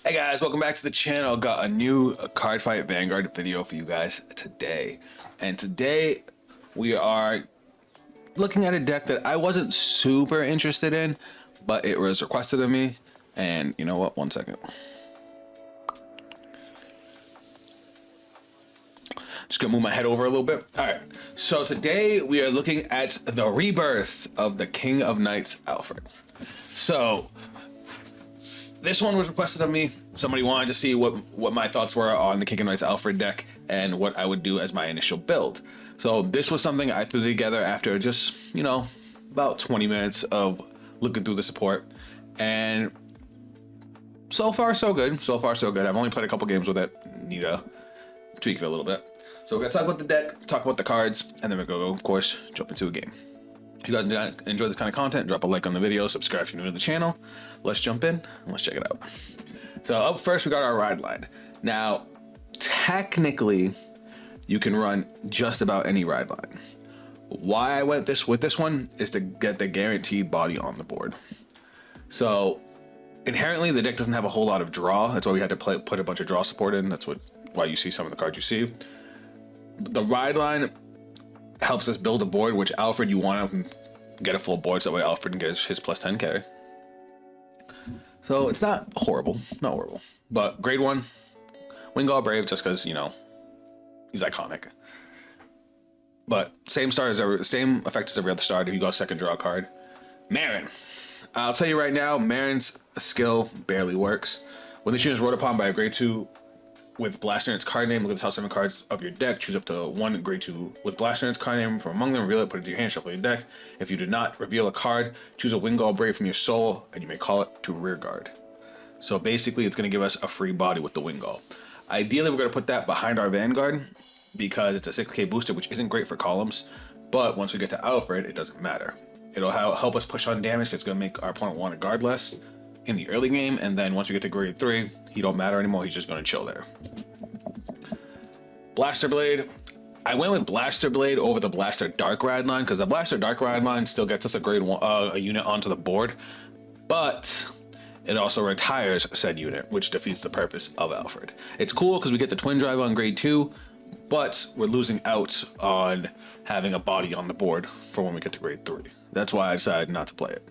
Hey guys, welcome back to the channel. Got a new Cardfight Vanguard video for you guys today. And today we are looking at a deck that I wasn't super interested in, but it was requested of me. And you know what? One second. Just gonna move my head over a little bit. All right, so today we are looking at the rebirth of the King of Knights, Alfred. So this one was requested of me. Somebody wanted to see what my thoughts were on the King of Knights Alfred deck and what I would do as my initial build. So this was something I threw together after just, about 20 minutes of looking through the support. And so far, so good. So far, so good. I've only played a couple games with it. Need to tweak it a little bit. So we're going to talk about the deck, talk about the cards, and then we're going to, of course, jump into a game. If you guys enjoy this kind of content, drop a like on the video, subscribe if you're new to the channel. Let's jump in and let's check it out. So up first, we got our ride line. Now, technically, you can run just about any ride line. Why I went with this one is to get the guaranteed body on the board. So inherently, the deck doesn't have a whole lot of draw. That's why we had to put a bunch of draw support in. That's why you see some of the cards you see. The ride line helps us build a board, which Alfred, you want to get a full board so that way Alfred can get his plus 10 carry. So it's not horrible, but grade 1, Wingall Brave, just because, he's iconic. But same effect as every other starter. You got a second draw card. Marin. I'll tell you right now, Marin's skill barely works. When this unit is rolled upon by a grade 2 with Blaster in its card name, look at the top 7 cards of your deck. Choose up to one grade 2 with Blaster in its card name from among them. Reveal it, put it to your hand, shuffle your deck. If you do not reveal a card, choose a Wingall Brave from your soul, and you may call it to Rearguard. So basically, it's going to give us a free body with the Wingall. Ideally, we're going to put that behind our Vanguard because it's a 6k booster, which isn't great for columns. But once we get to Alfred, it doesn't matter. It'll help us push on damage. It's going to make our opponent want to guard less in the early game, and then once we get to grade 3, he don't matter anymore. He's just going to chill there. Blaster Blade. I went with Blaster Blade over the Blaster Dark ride line because the Blaster Dark ride line still gets us a grade 1 a unit onto the board, but it also retires said unit, which defeats the purpose of Alfred. It's cool because we get the twin drive on grade 2, but we're losing out on having a body on the board for when we get to grade 3. That's why I decided not to play it.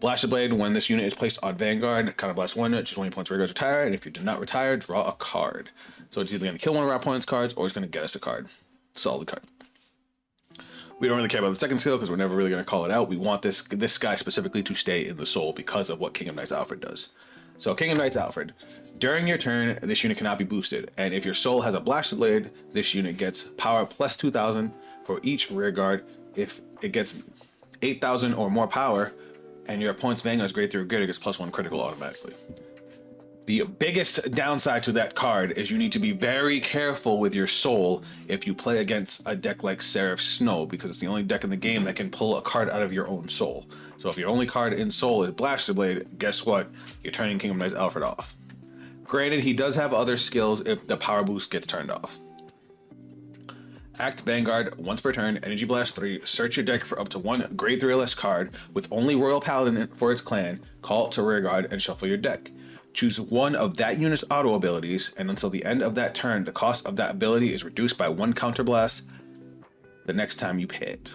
Blaster Blade, when this unit is placed on Vanguard, kind of blast 1, choose 1 points Rearguard retire, and if you do not retire, draw a card. So it's either going to kill one of our opponent's cards or it's going to get us a card. Solid card. We don't really care about the second skill because we're never really going to call it out. We want this guy specifically to stay in the soul because of what King of Knights Alfred does. So King of Knights Alfred, during your turn, this unit cannot be boosted. And if your soul has a Blaster Blade, this unit gets power plus 2,000 for each Rearguard. If it gets 8,000 or more power, and your opponent's Vanguard is grade 3 or greater, it gets plus 1 critical automatically. The biggest downside to that card is you need to be very careful with your soul if you play against a deck like Seraph Snow, because it's the only deck in the game that can pull a card out of your own soul. So if your only card in soul is Blaster Blade, guess what? You're turning King of Knights Alfred off. Granted, he does have other skills if the power boost gets turned off. Act Vanguard, once per turn, Energy Blast 3, search your deck for up to 1 grade 3 or less card with only Royal Paladin for its clan, call it to Rearguard, and shuffle your deck. Choose one of that unit's auto abilities, and until the end of that turn, the cost of that ability is reduced by 1 counterblast the next time you pay it.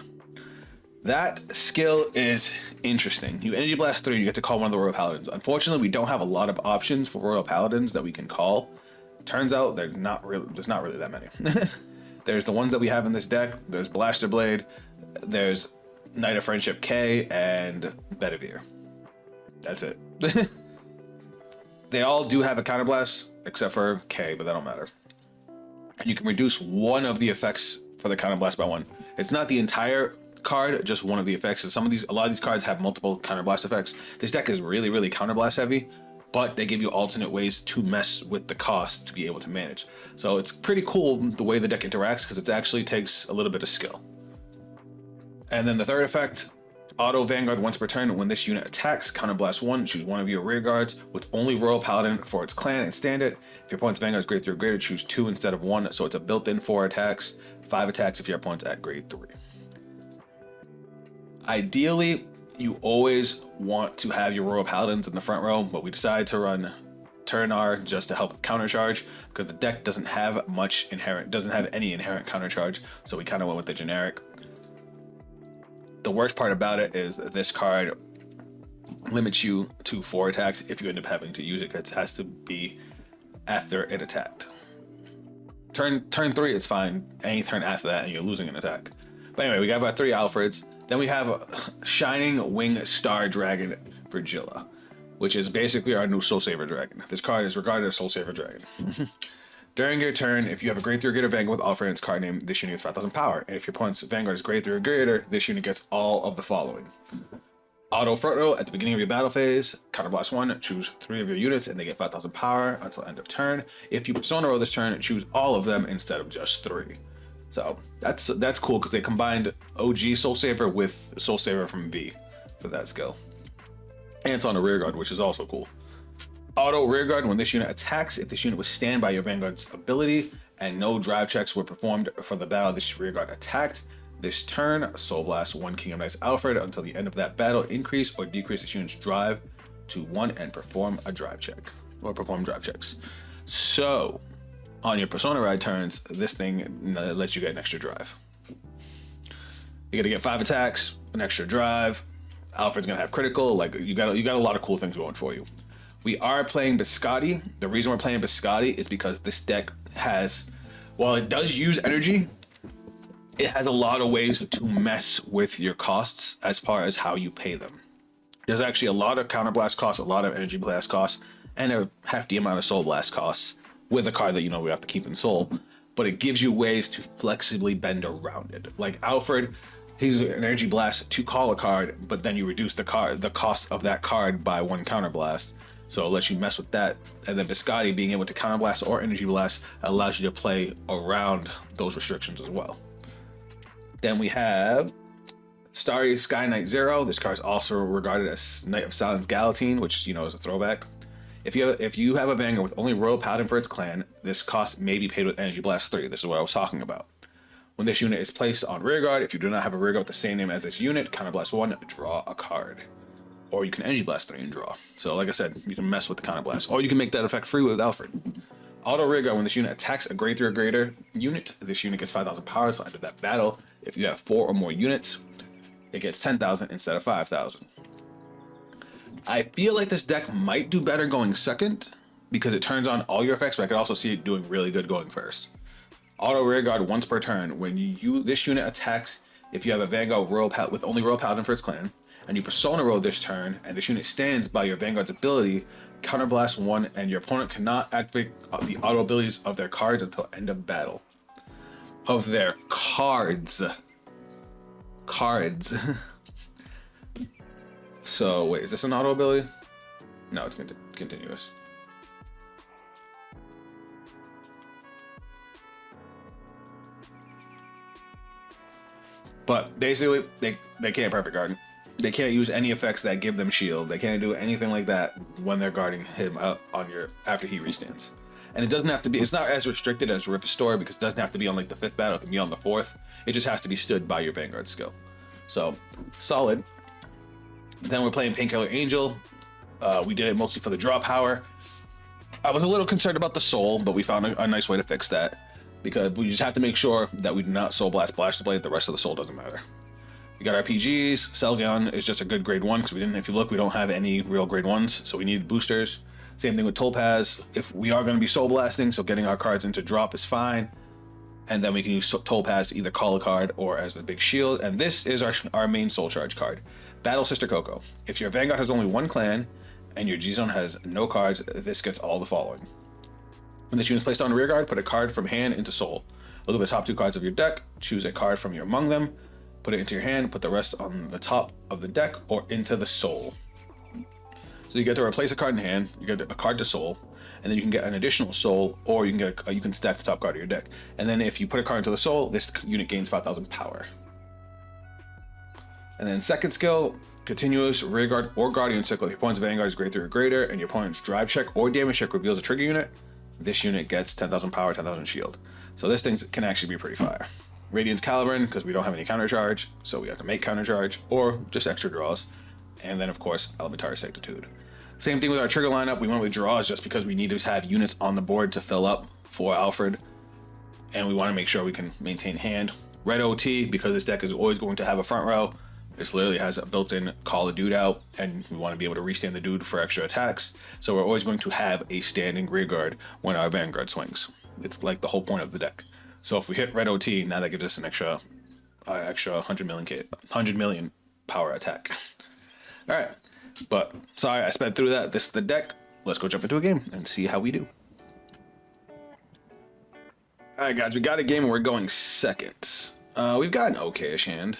That skill is interesting. You Energy Blast 3, you get to call one of the Royal Paladins. Unfortunately, we don't have a lot of options for Royal Paladins that we can call. Turns out there's not really that many. There's the ones that we have in this deck. There's Blaster Blade, there's Knight of Friendship K, and Bedivere. That's it. They all do have a counterblast, except for K, but that don't matter. And you can reduce one of the effects for the counterblast by 1. It's not the entire card, just one of the effects. A lot of these cards have multiple counterblast effects. This deck is really, really counterblast heavy, but they give you alternate ways to mess with the cost to be able to manage. So it's pretty cool the way the deck interacts because it actually takes a little bit of skill. And then the third effect, Auto Vanguard once per turn. When this unit attacks, counterblast 1, choose one of your Rearguards with only Royal Paladin for its clan and stand it. If your opponent's Vanguard is grade 3 or greater, choose 2 instead of 1, so it's a built-in 4 attacks, 5 attacks if your opponent's at grade 3. Ideally, you always want to have your Royal Paladins in the front row, but we decided to run Turnar just to help counter charge, because the deck doesn't have any inherent counter charge, so we kind of went with the generic. The worst part about it is that this card limits you to 4 attacks if you end up having to use it. It has to be after it attacked. Turn 3, it's fine. Any turn after that, and you're losing an attack. But anyway, we got our 3 Alfreds. Then we have a Shining Wing Star Dragon Virgilla, which is basically our new Soul Saver Dragon. This card is regarded as Soul Saver Dragon. During your turn, if you have a Grade 3 or greater Vanguard with Alfred and its card name, this unit gets 5,000 power. And if your opponent's Vanguard is Grade 3 or greater, this unit gets all of the following. Auto front row at the beginning of your battle phase, counterblast 1, choose 3 of your units and they get 5,000 power until end of turn. If you persona row this turn, choose all of them instead of just 3. So that's cool because they combined OG Soul Saver with Soul Saver from V for that skill. And it's on a Rearguard, which is also cool. Auto Rearguard, when this unit attacks, if this unit was stand by your Vanguard's ability and no drive checks were performed for the battle this Rearguard attacked, this turn, Soul Blast 1 King of Knights Alfred until the end of that battle, increase or decrease this unit's drive to 1 and perform a drive check, or perform drive checks. So, on your Persona Ride turns, this thing lets you get an extra drive. You're gonna get 5 attacks, an extra drive. Alfred's gonna have critical. Like you got a lot of cool things going for you. We are playing Biscotti. The reason we're playing Biscotti is because this deck has, while it does use energy, it has a lot of ways to mess with your costs as far as how you pay them. There's actually a lot of counterblast costs, a lot of energy blast costs, and a hefty amount of soul blast costs with a card that we have to keep in soul. But it gives you ways to flexibly bend around it. Like Alfred, he's an energy blast to call a card, but then you reduce the cost of that card by 1 counterblast. So it lets you mess with that. And then Biscotti, being able to counterblast or energy blast, allows you to play around those restrictions as well. Then we have Starry Sky Knight Zero. This card is also regarded as Knight of Silence Galatine, which is a throwback. If you have a Vanguard with only Royal Paladin for its clan, this cost may be paid with Energy Blast 3. This is what I was talking about. When this unit is placed on Rearguard, if you do not have a Rearguard with the same name as this unit, Counterblast 1, draw a card. Or you can Energy Blast 3 and draw. So like I said, you can mess with the Counterblast. Or you can make that effect free with Alfred. Auto Rearguard, when this unit attacks a Grade 3 or greater unit, this unit gets 5,000 power, so after that battle, if you have 4 or more units, it gets 10,000 instead of 5,000. I feel like this deck might do better going second, because it turns on all your effects, but I could also see it doing really good going first. Auto Rearguard once per turn, when this unit attacks, if you have a Vanguard with only Royal Paladin for its clan, and you Persona roll this turn, and this unit stands by your Vanguard's ability, Counterblast 1, and your opponent cannot activate the auto abilities of their cards until end of battle. Of their cards. So, wait, is this an auto ability? No, it's continuous. But basically, they can't Perfect Guard. They can't use any effects that give them shield. They can't do anything like that when they're guarding him after he restands. And it doesn't have to be, it's not as restricted as Rift Restore, because it doesn't have to be on like the 5th battle, it can be on the 4th. It just has to be stood by your Vanguard skill. So, solid. Then we're playing Painkiller Angel. We did it mostly for the draw power. I was a little concerned about the soul, but we found a nice way to fix that, because we just have to make sure that we do not soul blast Blaster Blade. The rest of the soul doesn't matter. We got our PGs. Selgon is just a good grade 1, because if you look, we don't have any real grade 1s, so we need boosters. Same thing with Topaz. If we are going to be soul blasting, so getting our cards into drop is fine. And then we can use Topaz to either call a card or as the big shield. And this is our main soul charge card. Battle Sister Coco. If your Vanguard has only 1 clan and your G-Zone has no cards, this gets all the following. When this unit is placed on Rearguard, put a card from hand into soul. Look at the top 2 cards of your deck, choose a card from among them, put it into your hand, put the rest on the top of the deck or into the soul. So you get to replace a card in hand, you get a card to soul, and then you can get an additional soul, or you can stack the top card of your deck. And then if you put a card into the soul, this unit gains 5,000 power. And then second skill, continuous Rearguard or Guardian Cycle. If your opponent's Vanguard is Grade 3 or greater, and your opponent's drive check or damage check reveals a trigger unit, this unit gets 10,000 power, 10,000 shield. So this thing can actually be pretty fire. Radiance Caliburn, because we don't have any counter charge, so we have to make counter charge, or just extra draws. And then of course, Elementary Sanctitude. Same thing with our trigger lineup. We went with draws just because we need to have units on the board to fill up for Alfred. And we want to make sure we can maintain hand. Red OT, because this deck is always going to have a front row. This literally has a built-in call the dude out, and we want to be able to restand the dude for extra attacks. So we're always going to have a standing Rearguard when our Vanguard swings. It's like the whole point of the deck. So if we hit red OT, now that gives us an extra 100 million power attack. All right, but sorry I sped through that. This is the deck. Let's go jump into a game and see how we do. All right, guys, we got a game and we're going second. We've got an okay-ish hand,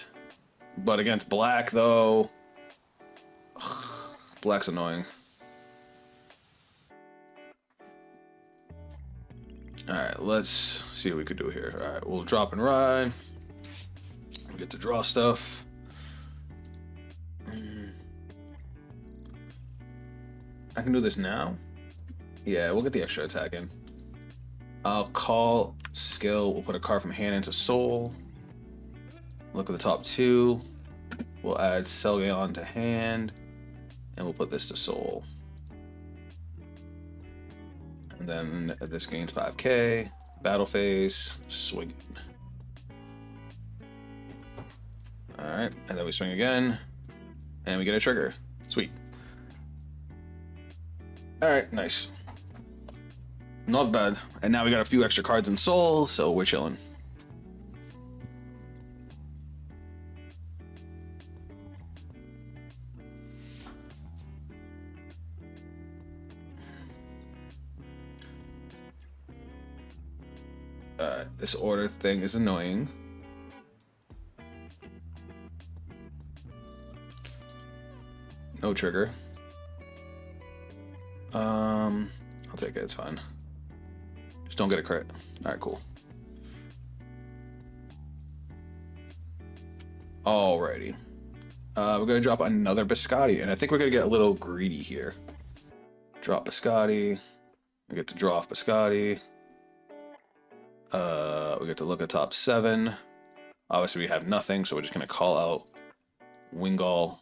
but against black though, black's annoying. All right, let's see what we could do here. All right, we'll drop and ride. We get to draw stuff. I can do this now. Yeah, we'll get the extra attack in. I'll call skill. We'll put a card from hand into soul. Look at the top two. We'll add Selgayon to hand, and we'll put this to soul. And then this gains 5k. Battle phase, swing. All right, and then we swing again, and we get a trigger. Sweet. All right, nice. Not bad. And now we got a few extra cards in soul, so we're chilling. This order thing is annoying. No trigger. I'll take it, it's fine. Just don't get a crit. Alright, cool. Alrighty. We're gonna drop another Biscotti, and I think we're gonna get a little greedy here. Drop Biscotti. We get to draw off Biscotti. We get to look at top 7. Obviously we have nothing, so we're just gonna call out Wingull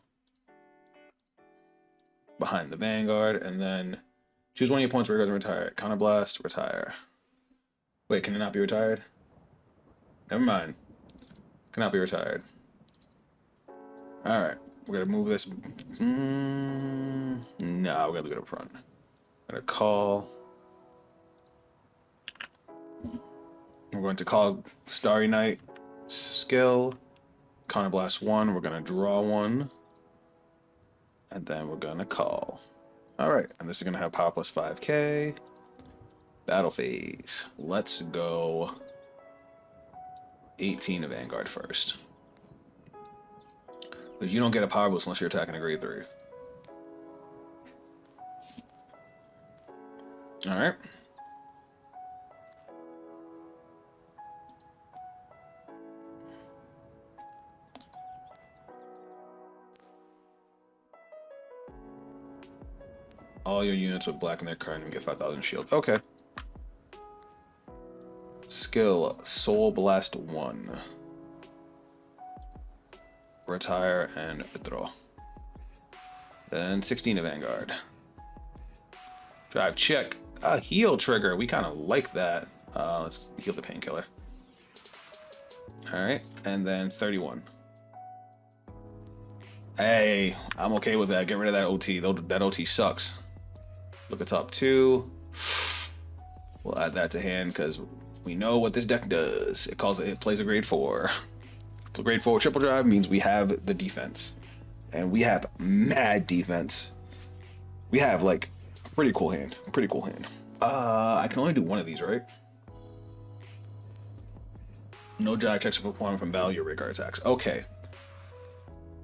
behind the Vanguard, and then choose one of your opponent's Rearguards and retire. Counterblast, retire. Wait, can it not be retired? Never mind. Cannot be retired. Alright, we're gonna move this. No, we're gonna leave it up front. Gonna call. We're going to call Starry Night skill. Counterblast 1. We're gonna draw 1. And then we're gonna call. Alright, and this is gonna have power plus 5k. Battle phase. Let's go 18 of Vanguard first. Because you don't get a power boost unless you're attacking a grade 3. Alright. All your units with black in their card and get 5,000 shield. Okay. Skill, Soul Blast 1. Retire and withdraw. Then 16 of Vanguard. Drive check. A heal trigger. We kind of like that. Let's heal the painkiller. Alright. And then 31. Hey, I'm okay with that. Get rid of that OT. That OT sucks. Look at top 2. We'll add that to hand because we know what this deck does. It plays a grade 4. So grade 4 triple drive means we have the defense. And we have mad defense. We have like a pretty cool hand. I can only do one of these, right? No drive checks are performed from battle your Rearguard attacks. Okay.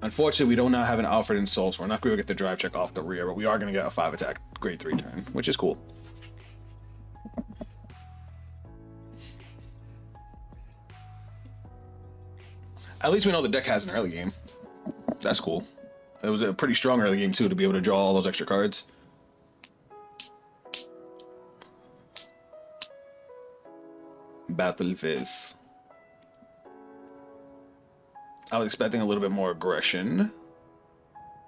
Unfortunately, we do not have an Alfred in Soul, so we're not going to get the drive check off the rear, but we are going to get a 5 attack grade 3 turn, which is cool. At least we know the deck has an early game. That's cool. It was a pretty strong early game, too, to be able to draw all those extra cards. Battle phase. I was expecting a little bit more aggression.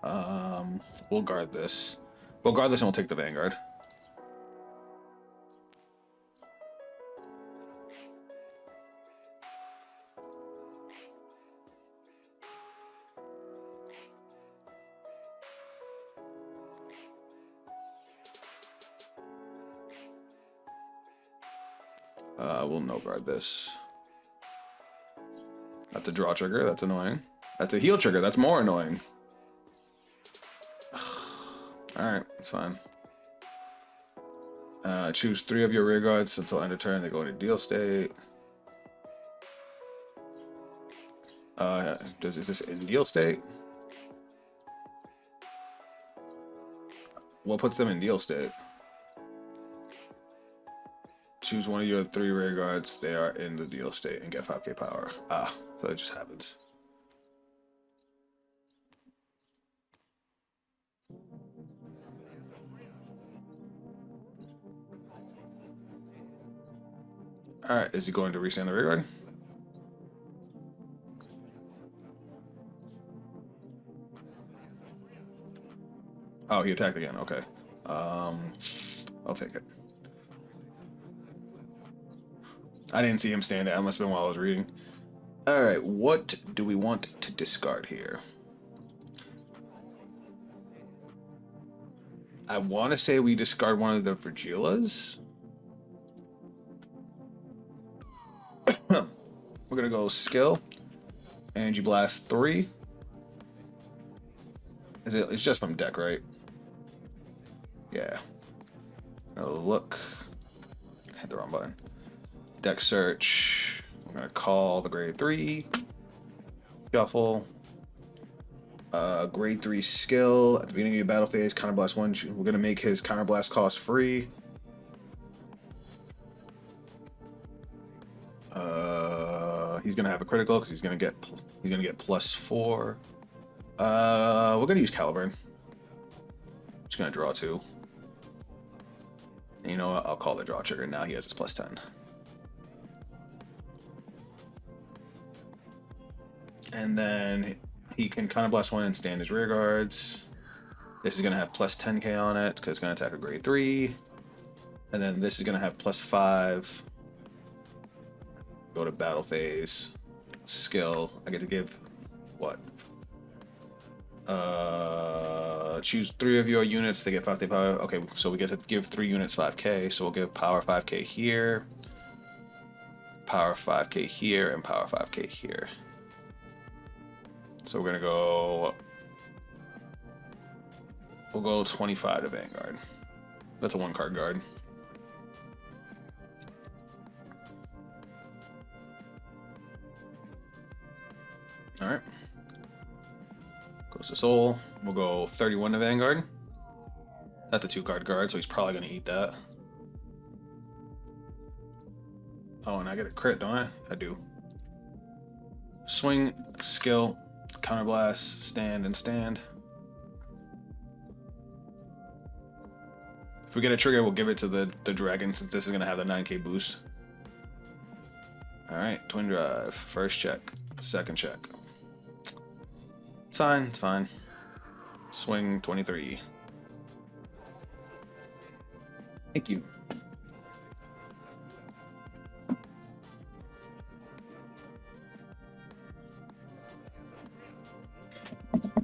We'll guard this. Regardless, and we'll take the Vanguard. We'll no guard this. That's a draw trigger. That's annoying. That's a heal trigger. That's more annoying. Alright, it's fine. Choose 3 of your rear guards until end of turn. They go into deal state. Is this in deal state? What puts them in deal state? Choose one of your 3 rear guards. They are in the deal state and get 5k power. Ah, so it just happens. Alright, is he going to restand the rear guard? Oh, he attacked again. Okay. I'll take it. I didn't see him stand it. That must have been while I was reading. Alright, what do we want to discard here? I want to say we discard one of the Virgilas. We're going to go skill. Energy Blast 3. It's just from deck, right? Yeah. Look. Hit the wrong button. Deck search. We're going to call the grade 3. Shuffle. Grade 3 skill. At the beginning of your battle phase, counterblast 1. We're going to make his counterblast cost free. He's going to have a critical because he's going to get +4. We're going to use Caliburn. Just going to draw 2. And you know what? I'll call the draw trigger. Now he has his +10. And then he can counterblast 1 and stand his rear guards. This is going to have +10k on it because it's going to attack a grade 3. And then this is going to have +5. Go to battle phase. Skill. I get to give what? Choose 3 of your units to get 5k power. Okay, so we get to give 3 units 5k. So we'll give power 5k here, power 5k here, and power 5k here. So we're gonna go. We'll go 25 to Vanguard. That's a 1-card guard. All right. Goes to Soul. We'll go 31 to Vanguard. That's a 2-card guard, so he's probably gonna eat that. Oh, and I get a crit, don't I? I do. Swing, skill, counterblast, stand, and stand. If we get a trigger, we'll give it to the dragon since this is gonna have the 9k boost. All right, twin drive. First check, second check. It's fine, it's fine. Swing 23. Thank you.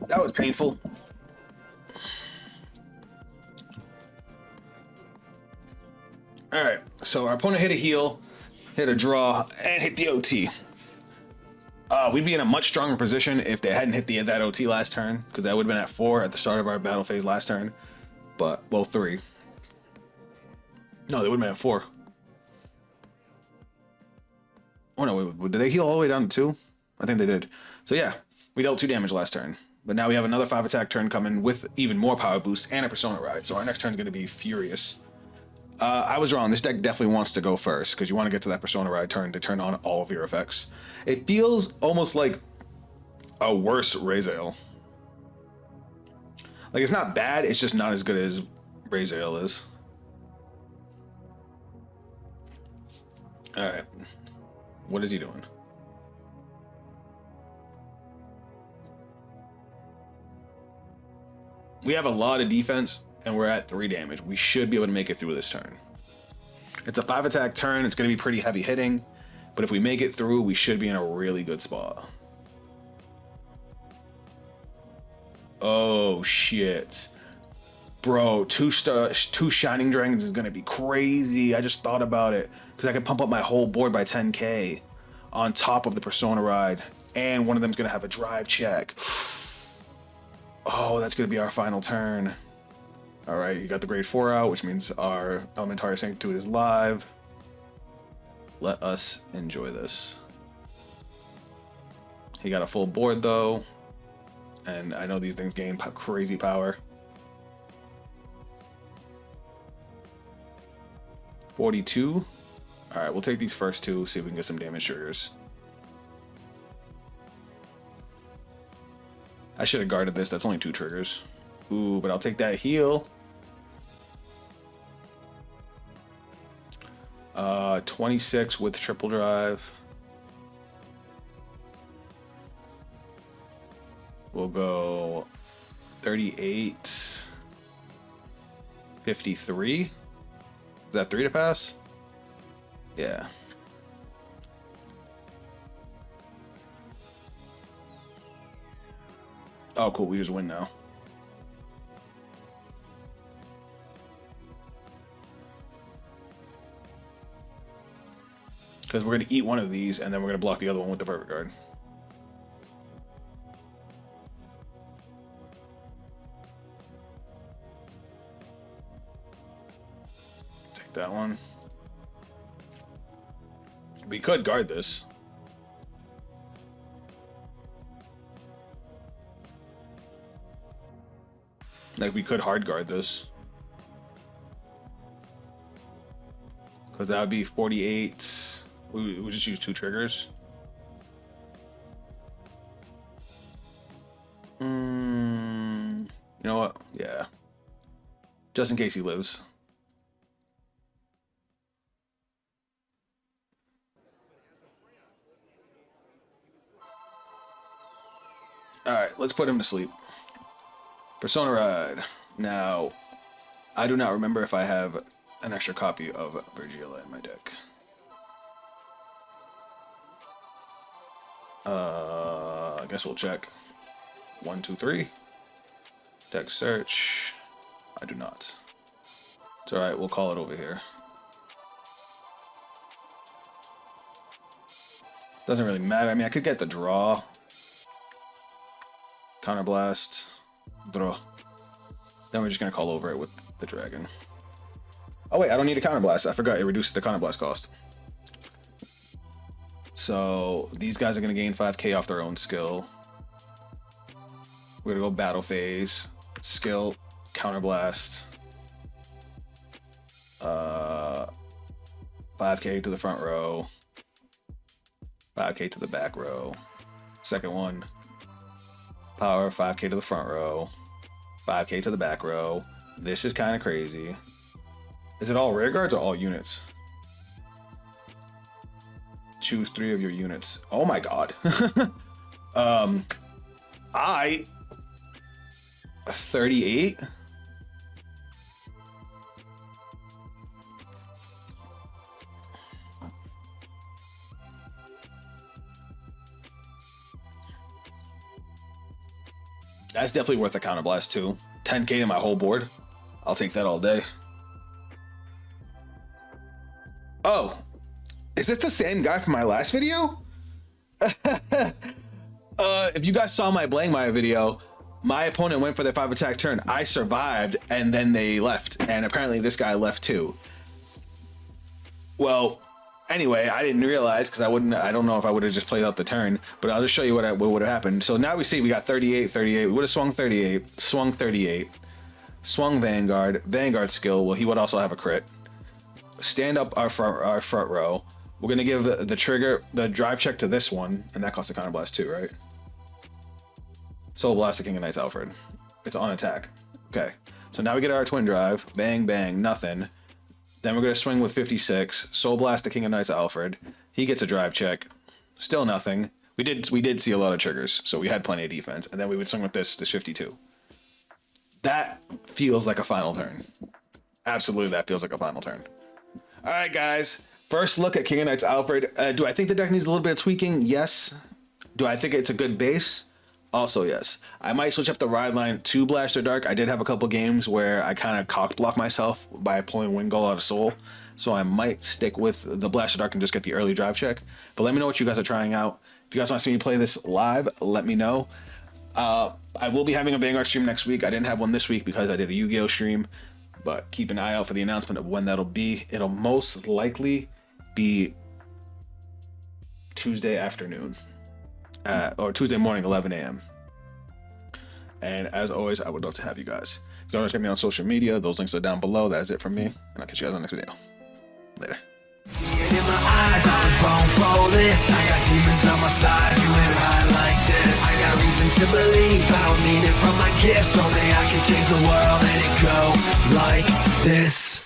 That was painful. All right, so our opponent hit a heal, hit a draw, and hit the OT. We'd be in a much stronger position if they hadn't hit that OT last turn, because that would have been at 4 at the start of our battle phase last turn. But, well, 3. No, they would have been at 4. Oh no, wait, did they heal all the way down to 2? I think they did. So yeah, we dealt 2 damage last turn. But now we have another 5 attack turn coming with even more power boost and a Persona Ride. So our next turn is going to be furious. I was wrong. This deck definitely wants to go first because you want to get to that Persona Ride turn to turn on all of your effects. It feels almost like a worse Raziel. Like, it's not bad, it's just not as good as Raziel is. Alright. What is he doing? We have a lot of defense, and we're at 3 damage. We should be able to make it through this turn. It's a 5 attack turn. It's going to be pretty heavy hitting, but if we make it through, we should be in a really good spot. Oh shit, bro! Two Shining Dragons is going to be crazy. I just thought about it because I can pump up my whole board by 10k on top of the Persona Ride, and one of them's going to have a drive check. Oh, that's going to be our final turn. All right, you got the grade 4 out, which means our Elementary Sanctitude is live. Let us enjoy this. He got a full board though, and I know these things gain crazy power. 42. All right, we'll take these first 2, see if we can get some damage triggers. I should have guarded this. That's only 2 triggers. Ooh, but I'll take that heal. 26 with triple drive. We'll go 38, 53. Is that 3 to pass? Yeah. Oh, cool. We just win now. Because we're going to eat one of these, and then we're going to block the other one with the Rearguard. Take that one. We could guard this. Like, we could hard guard this. Because that would be 48. We just use 2 triggers. You know what? Yeah. Just in case he lives. Alright, let's put him to sleep. Persona Ride. Now, I do not remember if I have an extra copy of Virgila in my deck. I guess we'll check. 1, 2, 3. Deck search. I do not. It's alright, we'll call it over here. Doesn't really matter. I mean, I could get the draw. Counterblast. Draw. Then we're just gonna call over it with the dragon. Oh wait, I don't need a counterblast. I forgot it reduces the counterblast cost. So these guys are gonna gain 5k off their own skill. We're gonna go battle phase, skill, counterblast. 5k to the front row, 5k to the back row. Second one, power, 5k to the front row, 5k to the back row. This is kind of crazy. Is it all rear guards or all units? Choose 3 of your units. Oh my god. 38. That's definitely worth a counterblast too. 10k to my whole board. I'll take that all day. Oh, is this the same guy from my last video? If you guys saw my Blangmire video, my opponent went for their 5 attack turn. I survived, and then they left, and apparently this guy left too. Well, anyway, I didn't realize because I don't know if I would have just played out the turn, but I'll just show you what would have happened. So now we see we got 38, 38. We would have swung 38, swung 38, swung Vanguard skill. Well, he would also have a crit. Stand up our front row. We're gonna give the drive check to this one, and that costs a counterblast too, right? Soul Blast the King of Knights Alfred. It's on attack. Okay, so now we get our twin drive. Bang, bang, nothing. Then we're gonna swing with 56. Soul Blast the King of Knights Alfred. He gets a drive check. Still nothing. We did see a lot of triggers, so we had plenty of defense. And then we would swing with this 52. That feels like a final turn. Absolutely, that feels like a final turn. All right, guys. First look at King of Knights Alfred. Do I think the deck needs a little bit of tweaking? Yes. Do I think it's a good base? Also, yes. I might switch up the ride line to Blaster Dark. I did have a couple games where I kind of cock block myself by pulling Wind Goal out of Soul. So I might stick with the Blaster Dark and just get the early drive check. But let me know what you guys are trying out. If you guys want to see me play this live, let me know. I will be having a Vanguard stream next week. I didn't have one this week because I did a Yu-Gi-Oh stream. But keep an eye out for the announcement of when that'll be. It'll most likely be Tuesday afternoon. Or Tuesday morning, 11 a.m. And as always, I would love to have you guys. If you want to check me on social media, those links are down below. That is it from me. And I'll catch you guys on the next video. Later. See it in my eyes, I was born for this. I got demons on my side, you ain't high like this. I got reason to believe, I don't need it from my gifts. Only I can change the world and it go like this.